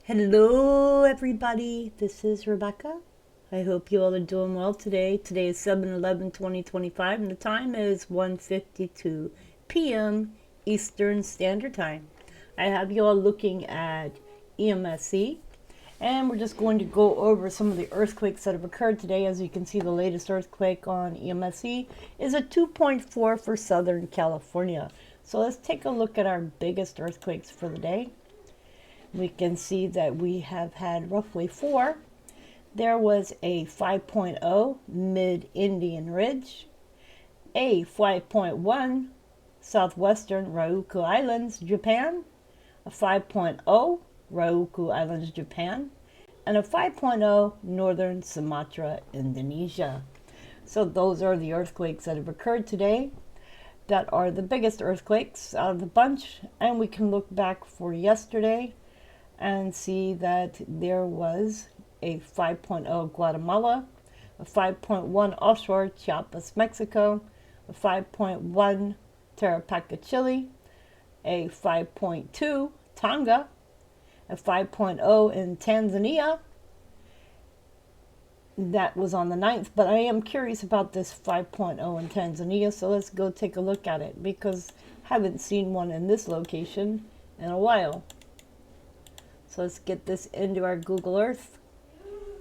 Hello, everybody. This is Rebecca. I hope you all are doing well today. Today is 7/11/2025, and the time is 1:52 p.m. Eastern Standard Time. I have you all looking at EMSC, and we're just going to go over some of the earthquakes that have occurred today. As you can see, the latest earthquake on EMSC is a 2.4 for Southern California. So let's take a look at our biggest earthquakes for the day. We can see that we have had roughly four. There was a 5.0 mid-Indian Ridge, a 5.1 southwestern Ryukyu Islands, Japan, a 5.0 Ryukyu Islands, Japan, and a 5.0 northern Sumatra, Indonesia. So those are the earthquakes that have occurred today that are the biggest earthquakes out of the bunch. And we can look back for yesterday and see that there was a 5.0 Guatemala, a 5.1 offshore Chiapas, Mexico, a 5.1 Tarapaca, Chile, a 5.2 Tonga, a 5.0 in Tanzania. That was on the 9th, but I am curious about this 5.0 in Tanzania, so let's go take a look at it because I haven't seen one in this location in a while. So let's get this into our Google Earth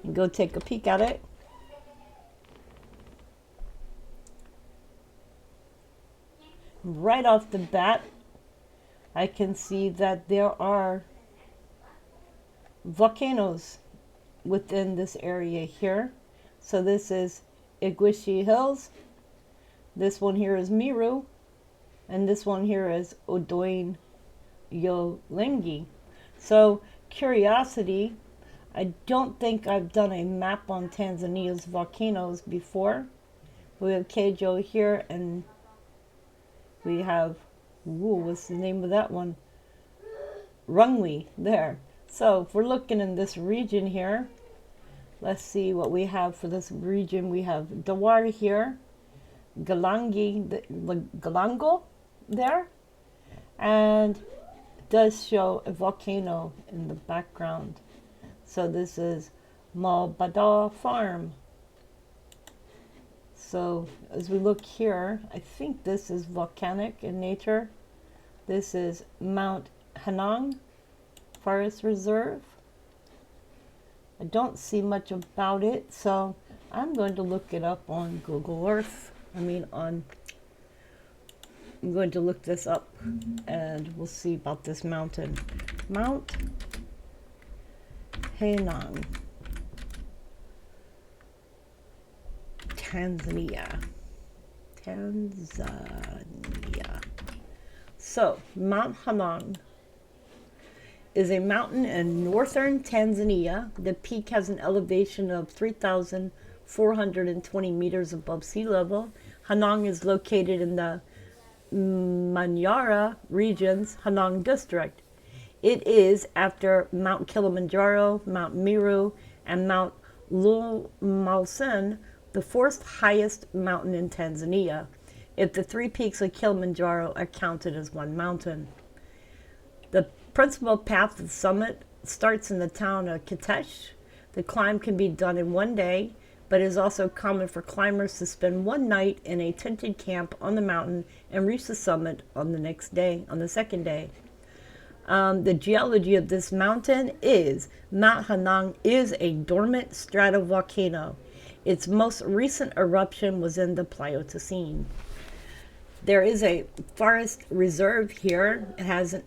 and go take a peek at it. Right off the bat, I can see that there are volcanoes within this area here. So this is Iguishi Hills. This one here is Miru. And this one here is Odoin Yolengi. So curiosity, I don't think I've done a map on Tanzania's volcanoes before. We have Kejo here, and we have, what's the name of that one? Rungwe there. So if we're looking in this region here, let's see what we have for this region. We have Dawar here, Galango there, and does show a volcano in the background. So this is Malbada Farm. So as we look here, I think this is volcanic in nature. This is Mount Hanang Forest Reserve. I don't see much about it, so I'm going to look it up on Google Earth. I'm going to look this up and we'll see about this mountain. Mount Hanang, Tanzania. So, Mount Hanang is a mountain in northern Tanzania. The peak has an elevation of 3,420 meters above sea level. Hanang is located in the Manyara region's Hanang district. It is, after Mount Kilimanjaro, Mount Meru, and Mount Lulmosen, the fourth highest mountain in Tanzania, if the three peaks of Kilimanjaro are counted as one mountain. The principal path to the summit starts in the town of Kitesh. The climb can be done in one day, but it is also common for climbers to spend one night in a tented camp on the mountain and reach the summit on the next day, on the second day. The geology of this mountain is Mount Hanang is a dormant stratovolcano. Its most recent eruption was in the Pleistocene. There is a forest reserve here. It has an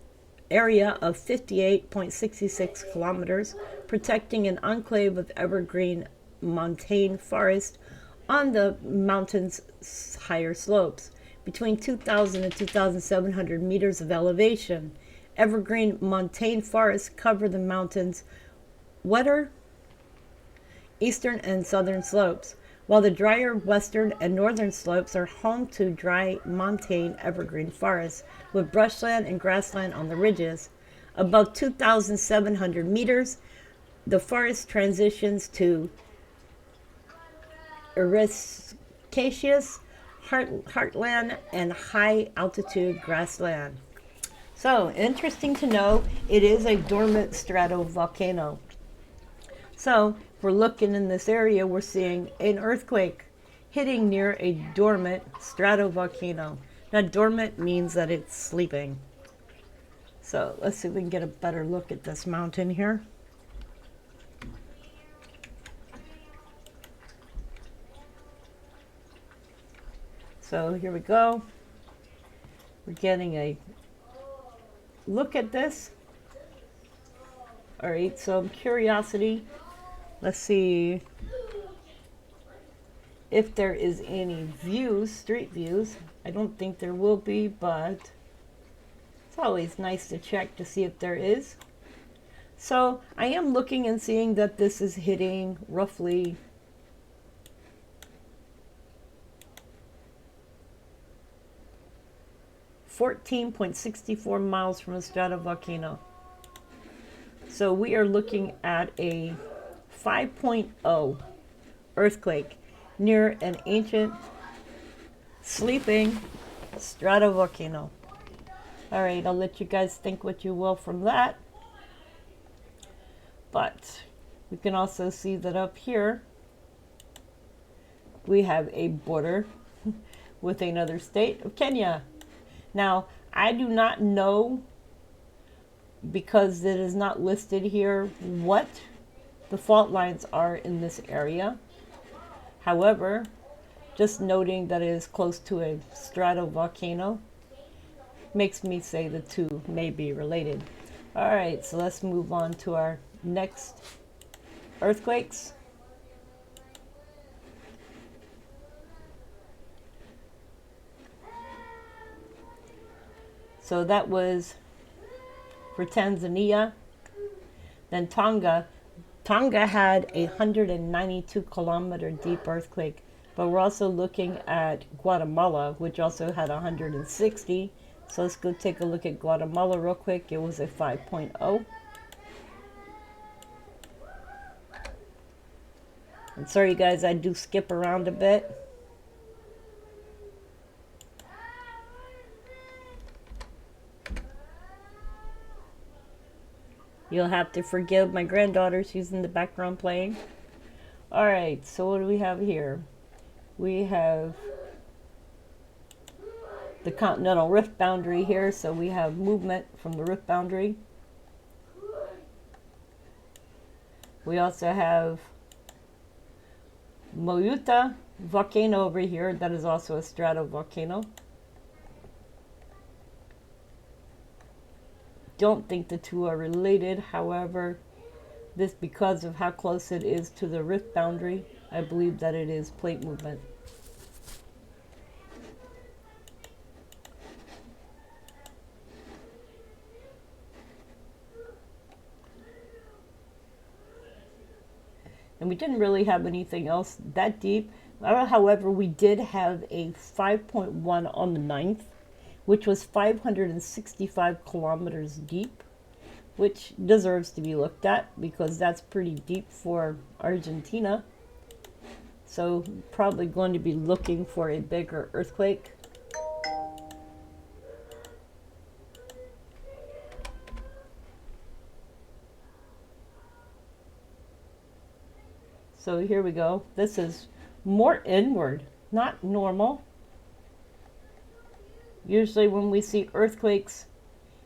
area of 58.66 kilometers, protecting an enclave of evergreen montane forest on the mountain's higher slopes, between 2,000 and 2,700 meters of elevation. Evergreen montane forests cover the mountain's wetter eastern and southern slopes, while the drier western and northern slopes are home to dry montane evergreen forests with brushland and grassland on the ridges. Above 2,700 meters, the forest transitions to ericaceous heartland and high altitude grassland. So, interesting to know, it is a dormant stratovolcano. So, if we're looking in this area, we're seeing an earthquake hitting near a dormant stratovolcano. Now, dormant means that it's sleeping. So, let's see if we can get a better look at this mountain here. So, here we go. We're getting a look at this. All right, so curiosity. Let's see if there is any views, street views. I don't think there will be, but it's always nice to check to see if there is. So I am looking and seeing that this is hitting roughly 14.64 miles from a stratovolcano. So we are looking at a 5.0 earthquake near an ancient sleeping stratovolcano. All right, I'll let you guys think what you will from that. But we can also see that up here we have a border with another state of Kenya. Now, I do not know, because it is not listed here, what the fault lines are in this area. However, just noting that it is close to a stratovolcano makes me say the two may be related. All right, so let's move on to our next earthquakes. So that was for Tanzania. Then Tonga. Tonga had a 192 kilometer deep earthquake, but we're also looking at Guatemala, which also had 160. So let's go take a look at Guatemala real quick. It was a 5.0. And sorry guys, I do skip around a bit. You'll have to forgive my granddaughter, she's in the background playing. All right, so what do we have here? We have the continental rift boundary here, so we have movement from the rift boundary. We also have Moyuta volcano over here, that is also a stratovolcano. Don't think the two are related. However, this, because of how close it is to the rift boundary, I believe that it is plate movement. And we didn't really have anything else that deep. However, we did have a 5.1 on the 9th, which was 565 kilometers deep, which deserves to be looked at because that's pretty deep for Argentina. So probably going to be looking for a bigger earthquake. So here we go. This is more inward, not normal. Usually when we see earthquakes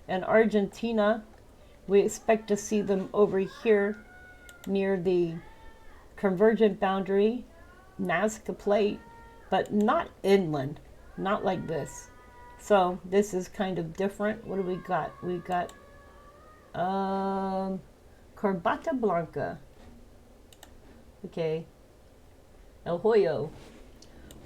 in Argentina, we expect to see them over here near the convergent boundary, Nazca Plate, but not inland, not like this. So this is kind of different. What do we got? We got Corbata Blanca. Okay. El Hoyo.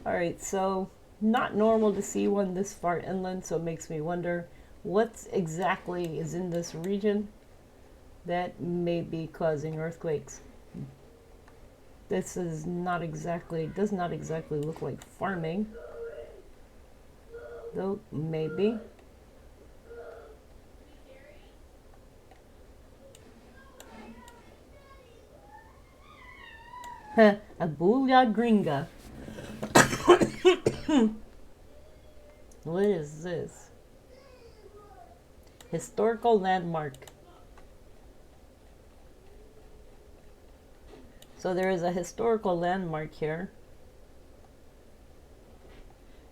All right, so not normal to see one this far inland, so it makes me wonder what exactly is in this region that may be causing earthquakes. This is not exactly, does not exactly look like farming, though maybe. Abuela Gringa. What is this? Historical landmark. So there is a historical landmark here.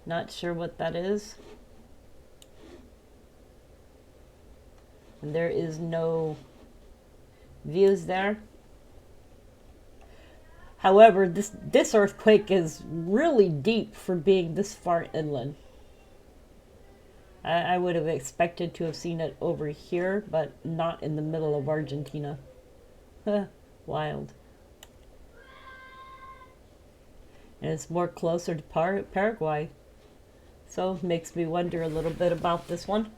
Not sure what that is. And there is no views there. However, this earthquake is really deep for being this far inland. I would have expected to have seen it over here, but not in the middle of Argentina. Wild. And it's more closer to Paraguay. So makes me wonder a little bit about this one.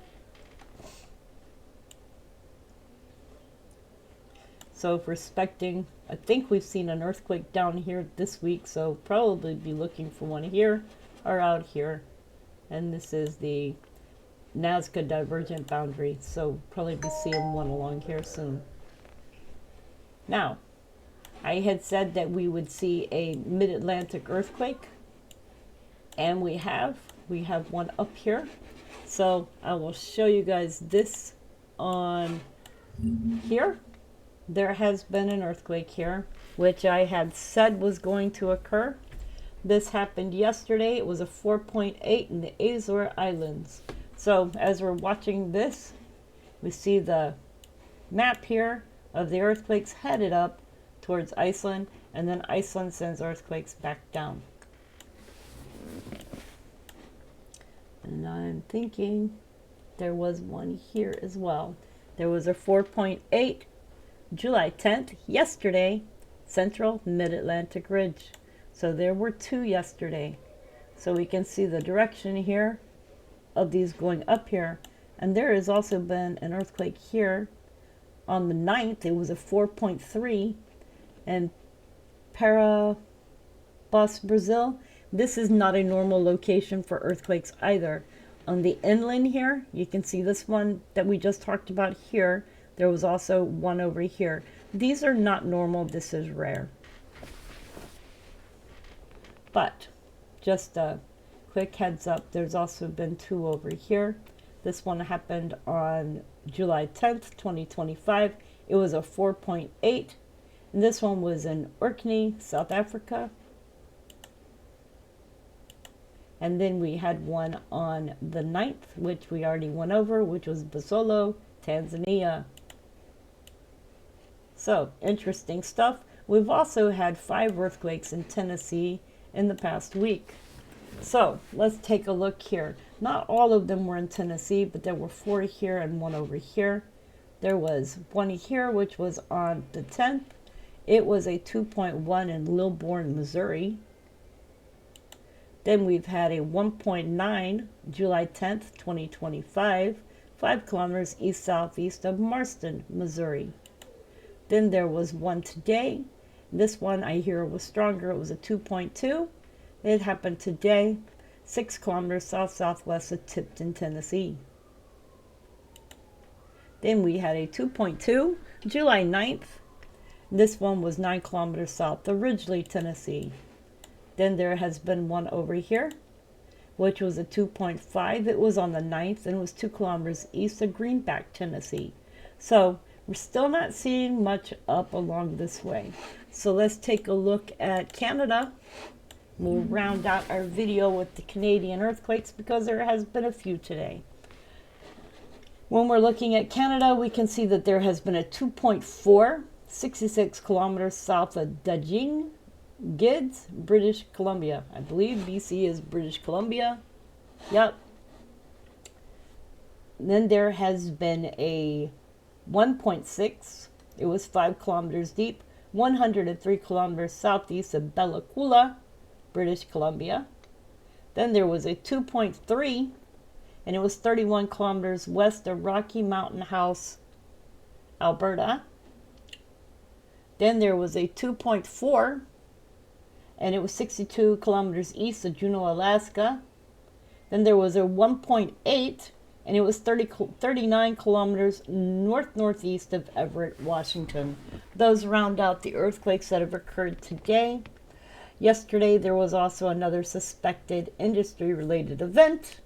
So if we're expecting, I think we've seen an earthquake down here this week, so probably be looking for one here or out here. And this is the Nazca divergent boundary, so probably be seeing one along here soon. Now, I had said that we would see a mid-Atlantic earthquake, and we have one up here. So I will show you guys this on here. There has been an earthquake here, which I had said was going to occur. This happened yesterday. It was a 4.8 in the Azore Islands. So as we're watching this, we see the map here of the earthquakes headed up towards Iceland, and then Iceland sends earthquakes back down. And I'm thinking there was one here as well. There was a 4.8 July 10th, yesterday, Central Mid-Atlantic Ridge. So there were two yesterday. So we can see the direction here of these going up here. And there has also been an earthquake here on the 9th. It was a 4.3 in Parabás, Brazil. This is not a normal location for earthquakes either. On the inland here, you can see this one that we just talked about here. There was also one over here. These are not normal. This is rare. But just a quick heads up, there's also been two over here. This one happened on July 10th, 2025. It was a 4.8. And this one was in Orkney, South Africa. And then we had one on the 9th, which we already went over, which was Basolo, Tanzania. So, interesting stuff. We've also had 5 earthquakes in Tennessee in the past week. So, let's take a look here. Not all of them were in Tennessee, but there were 4 here and 1 over here. There was one here, which was on the 10th. It was a 2.1 in Lilburn, Missouri. Then we've had a 1.9 July 10th, 2025, 5 kilometers east-southeast of Marston, Missouri. Then there was one today. This one I hear was stronger. It was a 2.2. It happened today, 6 kilometers south-southwest of Tipton, Tennessee. Then we had a 2.2 July 9th. This one was 9 kilometers south of Ridgely, Tennessee. Then there has been one over here, which was a 2.5. It was on the 9th and was 2 kilometers east of Greenback, Tennessee. So we're still not seeing much up along this way. So let's take a look at Canada. We'll round out our video with the Canadian earthquakes because there has been a few today. When we're looking at Canada, we can see that there has been a 2.4, 66 kilometers south of Dajing, Gids, British Columbia. I believe BC is British Columbia. Yep. Then there has been a 1.6. It was 5 kilometers deep, 103 kilometers southeast of Bella Coola, British Columbia. Then there was a 2.3, and it was 31 kilometers west of Rocky Mountain House, Alberta. Then there was a 2.4, and it was 62 kilometers east of Juneau, Alaska. Then there was a 1.8, and it was 39 kilometers northeast of Everett, Washington. Those round out the earthquakes that have occurred today. Yesterday, there was also another suspected industry-related event.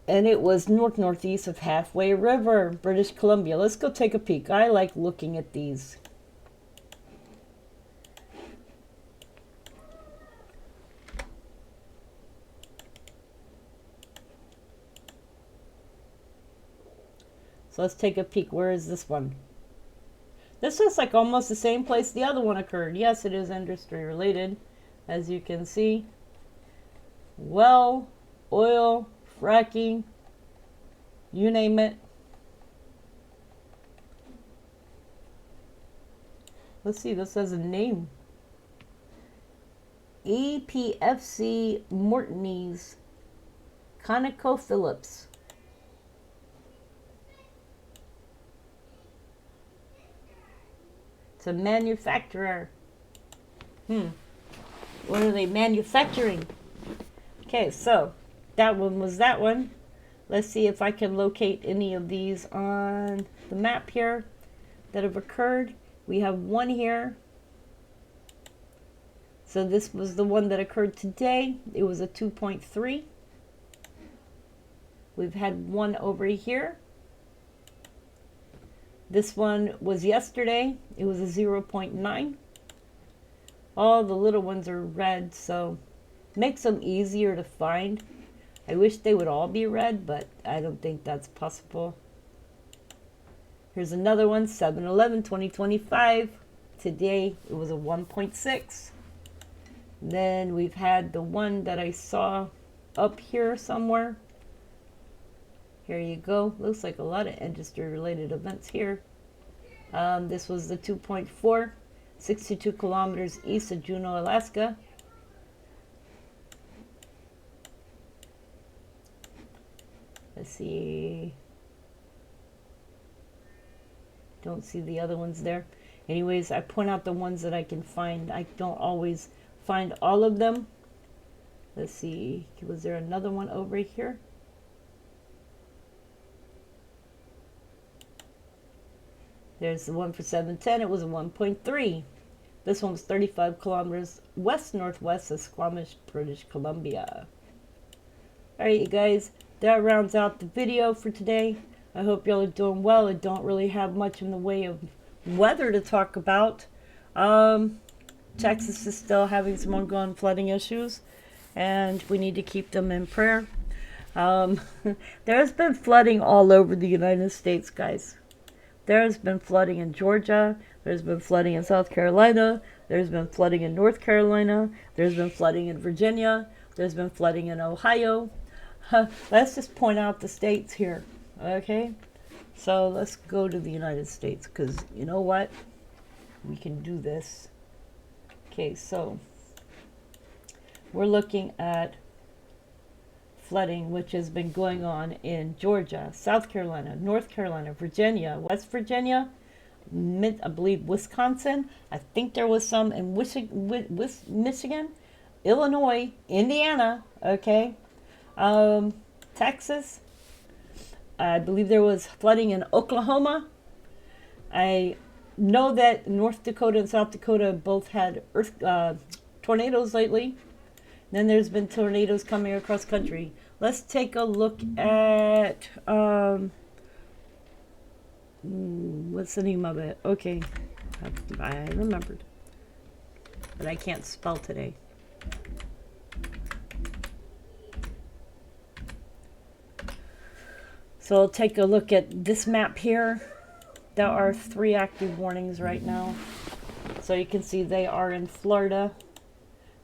And it was northeast of Halfway River, British Columbia. Let's go take a peek. I like looking at these. So let's take a peek. Where is this one? This is like almost the same place the other one occurred. Yes, it is industry related, as you can see. Well, oil, fracking, you name it. Let's see, this has a name. EPFC Mortonese ConocoPhillips. It's a manufacturer. What are they manufacturing? Okay, so that one was that one. Let's see if I can locate any of these on the map here that have occurred. We have one here. So this was the one that occurred today. It was a 2.3. We've had one over here. This one was yesterday. It was a 0.9. All the little ones are red, so it makes them easier to find. I wish they would all be red, but I don't think that's possible. Here's another one, 7/11/2025. Today it was a 1.6. Then we've had the one that I saw up here somewhere. Here you go. Looks like a lot of industry-related events here. This was the 2.4, 62 kilometers east of Juneau, Alaska. Let's see. Don't see the other ones there. Anyways, I point out the ones that I can find. I don't always find all of them. Let's see. Was there another one over here? There's the one for 710. It was a 1.3. This one was 35 kilometers west-northwest of Squamish, British Columbia. Alright, you guys. That rounds out the video for today. I hope y'all are doing well. I don't really have much in the way of weather to talk about. Texas is still having some ongoing flooding issues, and we need to keep them in prayer. There's been flooding all over the United States, guys. There's been flooding in Georgia. There's been flooding in South Carolina. There's been flooding in North Carolina. There's been flooding in Virginia. There's been flooding in Ohio. Let's just point out the states here, okay? So let's go to the United States, because you know what? We can do this. Okay, so we're looking at flooding, which has been going on in Georgia, South Carolina, North Carolina, Virginia, West Virginia, I believe Wisconsin. I think there was some in Michigan, Illinois, Indiana, okay? Texas. I believe there was flooding in Oklahoma. I know that North Dakota and South Dakota both had tornadoes lately. Then there's been tornadoes coming across country. Let's take a look at what's the name of it? Okay, I remembered, but I can't spell today. So I'll take a look at this map here. There are 3 active warnings right now. So you can see they are in Florida.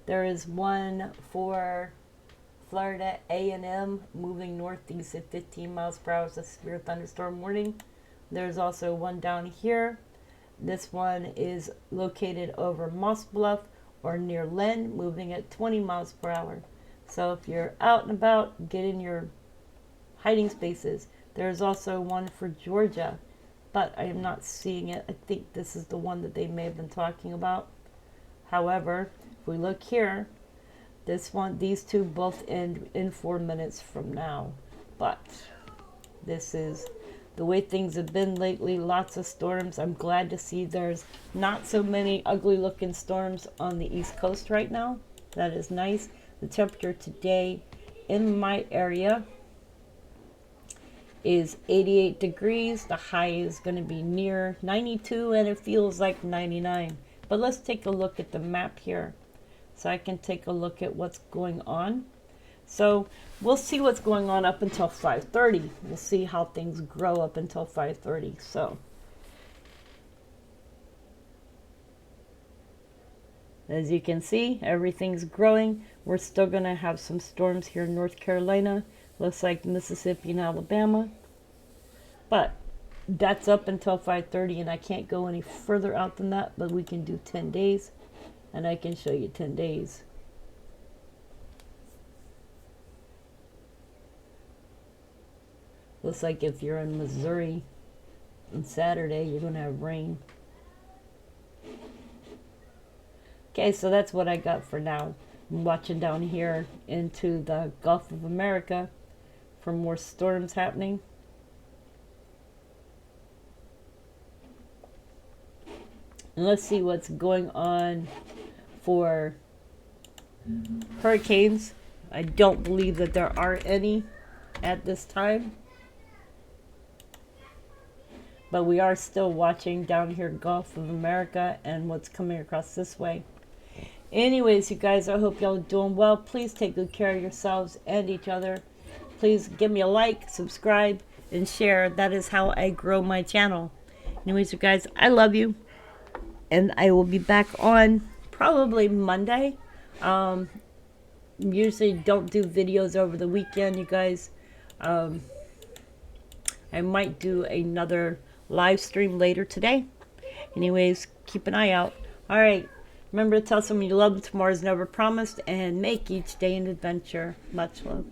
There is one for Florida A&M moving northeast at 15 miles per hour. It's a severe thunderstorm warning. There's also one down here. This one is located over Moss Bluff or near Lynn, moving at 20 miles per hour. So if you're out and about, get in your hiding spaces. There's also one for Georgia, but I am not seeing it. I think this is the one that they may have been talking about. However, if we look here, these two both end in 4 minutes from now. But this is the way things have been lately. Lots of storms. I'm glad to see there's not so many ugly looking storms on the East Coast right now. That is nice. The temperature today in my area is 88 degrees. The high is going to be near 92 and it feels like 99. But let's take a look at the map here so I can take a look at what's going on. So we'll see what's going on up until 5:30. We'll see how things grow up until 5:30. So as you can see, everything's growing. We're still going to have some storms here in North Carolina. Looks like Mississippi and Alabama. But that's up until 5:30, and I can't go any further out than that, but we can do 10 days, and I can show you 10 days. Looks like if you're in Missouri on Saturday, you're going to have rain. Okay, so that's what I got for now. I'm watching down here into the Gulf of America for more storms happening. And let's see what's going on for hurricanes. I don't believe that there are any at this time. But we are still watching down here Gulf of America and what's coming across this way. Anyways, you guys, I hope y'all are doing well. Please take good care of yourselves and each other. Please give me a like, subscribe, and share. That is how I grow my channel. Anyways, you guys, I love you. And I will be back on probably Monday. Usually don't do videos over the weekend, you guys. I might do another live stream later today. Anyways, keep an eye out. All right. Remember to tell someone you love them. Tomorrow's never promised. And make each day an adventure. Much love.